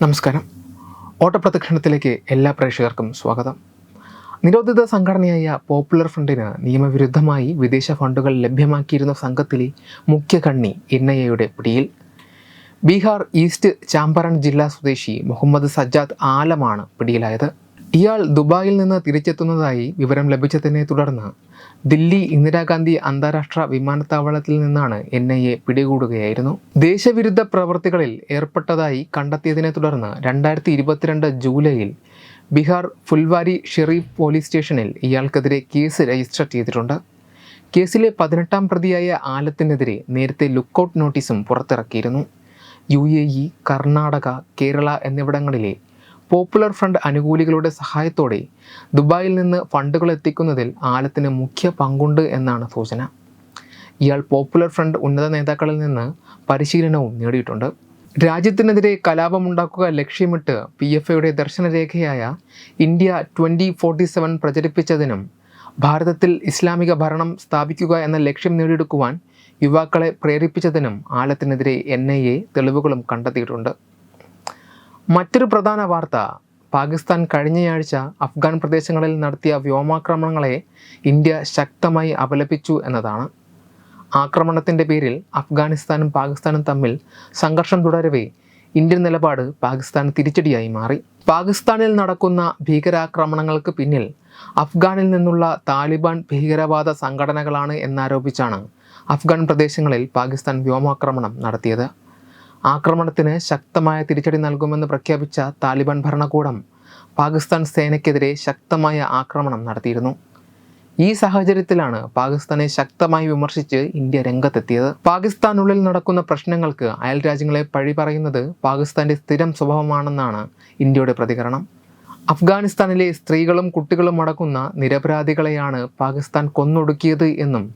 നമസ്കാരം. ഓട്ടപ്രദക്ഷിണത്തിലേക്ക് എല്ലാ പ്രേക്ഷകർക്കും സ്വാഗതം. നിരോധിത സംഘടനയായ പോപ്പുലർ ഫ്രണ്ടിന് നിയമവിരുദ്ധമായി വിദേശ ഫണ്ടുകൾ ലഭ്യമാക്കിയിരുന്ന സംഘത്തിലെ മുഖ്യ കണ്ണി NIAയുടെ പിടിയിൽ. ബീഹാർ ഈസ്റ്റ് ചാമ്പരൺ ജില്ലാ സ്വദേശി മുഹമ്മദ് സജ്ജാദ് ആലമാണ് പിടിയിലായത്. ഇയാൾ ദുബായിൽ നിന്ന് തിരിച്ചെത്തുന്നതായി വിവരം ലഭിച്ചതിനെ തുടർന്ന് ദില്ലി ഇന്ദിരാഗാന്ധി അന്താരാഷ്ട്ര വിമാനത്താവളത്തിൽ നിന്നാണ് NIA പിടികൂടുകയായിരുന്നു. ദേശവിരുദ്ധ പ്രവൃത്തികളിൽ ഏർപ്പെട്ടതായി കണ്ടെത്തിയതിനെ തുടർന്ന് 2022 ജൂലൈയിൽ ബീഹാർ ഫുൽവാരി ഷെറീഫ് പോലീസ് സ്റ്റേഷനിൽ ഇയാൾക്കെതിരെ കേസ് രജിസ്റ്റർ ചെയ്തിട്ടുണ്ട്. കേസിലെ 18ാം പ്രതിയായ ആലത്തിനെതിരെ നേരത്തെ ലുക്കൌട്ട് നോട്ടീസും പുറത്തിറക്കിയിരുന്നു. UAE, കർണാടക, കേരള എന്നിവിടങ്ങളിലെ പോപ്പുലർ ഫ്രണ്ട് അനുകൂലികളുടെ സഹായത്തോടെ ദുബായിൽ നിന്ന് ഫണ്ടുകൾ എത്തിക്കുന്നതിൽ ആലത്തിന് മുഖ്യ പങ്കുണ്ട് എന്നാണ് സൂചന. ഇയാൾ പോപ്പുലർ ഫ്രണ്ട് ഉന്നത നേതാക്കളിൽ നിന്ന് പരിശീലനവും നേടിയിട്ടുണ്ട്. രാജ്യത്തിനെതിരെ കലാപമുണ്ടാക്കുക ലക്ഷ്യമിട്ട് PFIയുടെ ദർശനരേഖയായ ഇന്ത്യ 2047 പ്രചരിപ്പിച്ചതിനും ഭാരതത്തിൽ ഇസ്ലാമിക ഭരണം സ്ഥാപിക്കുക എന്ന ലക്ഷ്യം നേടിയെടുക്കുവാൻ യുവാക്കളെ പ്രേരിപ്പിച്ചതിനും ആലത്തിനെതിരെ NIA തെളിവുകളും കണ്ടെത്തിയിട്ടുണ്ട്. മറ്റൊരു പ്രധാന വാർത്ത, പാകിസ്ഥാൻ കഴിഞ്ഞയാഴ്ച അഫ്ഗാൻ പ്രദേശങ്ങളിൽ നടത്തിയ വ്യോമാക്രമണങ്ങളെ ഇന്ത്യ ശക്തമായി അപലപിച്ചു എന്നതാണ്. ആക്രമണത്തിൻ്റെ പേരിൽ അഫ്ഗാനിസ്ഥാനും പാകിസ്ഥാനും തമ്മിൽ സംഘർഷം തുടരവേ ഇന്ത്യൻ നിലപാട് പാകിസ്ഥാൻ തിരിച്ചടിയായി മാറി. പാകിസ്ഥാനിൽ നടക്കുന്ന ഭീകരാക്രമണങ്ങൾക്ക് പിന്നിൽ അഫ്ഗാനിൽ നിന്നുള്ള താലിബാൻ ഭീകരവാദ സംഘടനകളാണ് എന്നാരോപിച്ചാണ് അഫ്ഗാൻ പ്രദേശങ്ങളിൽ പാകിസ്ഥാൻ വ്യോമാക്രമണം നടത്തിയത്. ആക്രമണത്തിന് ശക്തമായ തിരിച്ചടി നൽകുമെന്ന് പ്രഖ്യാപിച്ച താലിബാൻ ഭരണകൂടം പാകിസ്ഥാൻ സേനയ്ക്കെതിരെ ശക്തമായ ആക്രമണം നടത്തിയിരുന്നു. ഈ സാഹചര്യത്തിലാണ് പാകിസ്ഥാനെ ശക്തമായി വിമർശിച്ച് ഇന്ത്യ രംഗത്തെത്തിയത്. പാകിസ്ഥാനുള്ളിൽ നടക്കുന്ന പ്രശ്നങ്ങൾക്ക് അയൽ രാജ്യങ്ങളെ പഴി പറയുന്നത് പാകിസ്ഥാന്റെ സ്ഥിരം സ്വഭാവമാണെന്നാണ് ഇന്ത്യയുടെ പ്രതികരണം. അഫ്ഗാനിസ്ഥാനിലെ സ്ത്രീകളും കുട്ടികളും അടക്കുന്ന നിരപരാധികളെയാണ് പാകിസ്ഥാൻ കൊന്നൊടുക്കിയത് എന്നും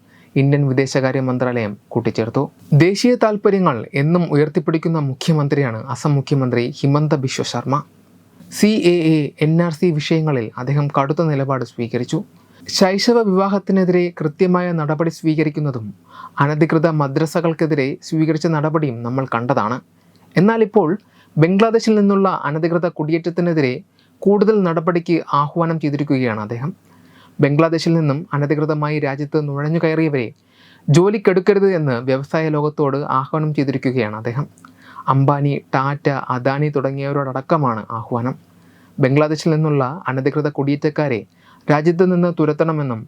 ഇന്ത്യൻ വിദേശകാര്യ മന്ത്രാലയം കൂട്ടിച്ചേർത്തു. ദേശീയ താൽപ്പര്യങ്ങൾ എന്നും ഉയർത്തിപ്പിടിക്കുന്ന മുഖ്യമന്ത്രിയാണ് അസം മുഖ്യമന്ത്രി ഹിമന്ത ബിശ്വ ശർമ്മ. CAA, NRC വിഷയങ്ങളിൽ അദ്ദേഹം കടുത്ത നിലപാട് സ്വീകരിച്ചു. ശൈശവ വിവാഹത്തിനെതിരെ കൃത്യമായ നടപടി സ്വീകരിക്കുന്നതും അനധികൃത മദ്രസകൾക്കെതിരെ സ്വീകരിച്ച നടപടിയും നമ്മൾ കണ്ടതാണ്. എന്നാൽ ഇപ്പോൾ ബംഗ്ലാദേശിൽ നിന്നുള്ള അനധികൃത കുടിയേറ്റത്തിനെതിരെ കൂടുതൽ നടപടിക്ക് ആഹ്വാനം ചെയ്തിരിക്കുകയാണ് അദ്ദേഹം. ബംഗ്ലാദേശിൽ നിന്നും അനധികൃതമായി രാജ്യത്ത് നുഴഞ്ഞു കയറിയവരെ ജോലിക്കെടുക്കരുത് എന്ന് വ്യവസായ ലോകത്തോട് ആഹ്വാനം ചെയ്തിരിക്കുകയാണ് അദ്ദേഹം. അംബാനി, ടാറ്റ, അദാനി തുടങ്ങിയവരോടക്കമാണ് ആഹ്വാനം. ബംഗ്ലാദേശിൽ നിന്നുള്ള അനധികൃത കുടിയേറ്റക്കാരെ രാജ്യത്ത് നിന്ന് തുരത്തണമെന്നും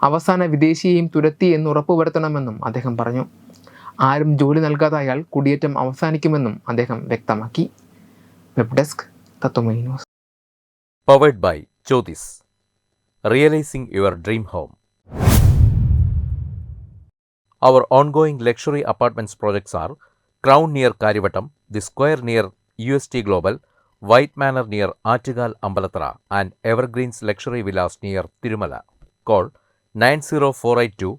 അവസാന വിദേശിയെയും തുരത്തി എന്ന് ഉറപ്പുവരുത്തണമെന്നും അദ്ദേഹം പറഞ്ഞു. ആരും ജോലി നൽകാതായാൽ കുടിയേറ്റം അവസാനിക്കുമെന്നും അദ്ദേഹം വ്യക്തമാക്കി. Web desk Tatwamayi news. Powered by Jyothis. Realizing your dream home. Our ongoing luxury apartments projects are Crown near Karivattam, The Square near UST Global, White Manor near Attigal Ambalathra, and Evergreens Luxury Villas near Tirumala. Call 90482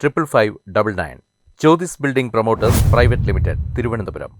55599. Jyothis Building Promoters Private Limited, Thiruvananthapuram.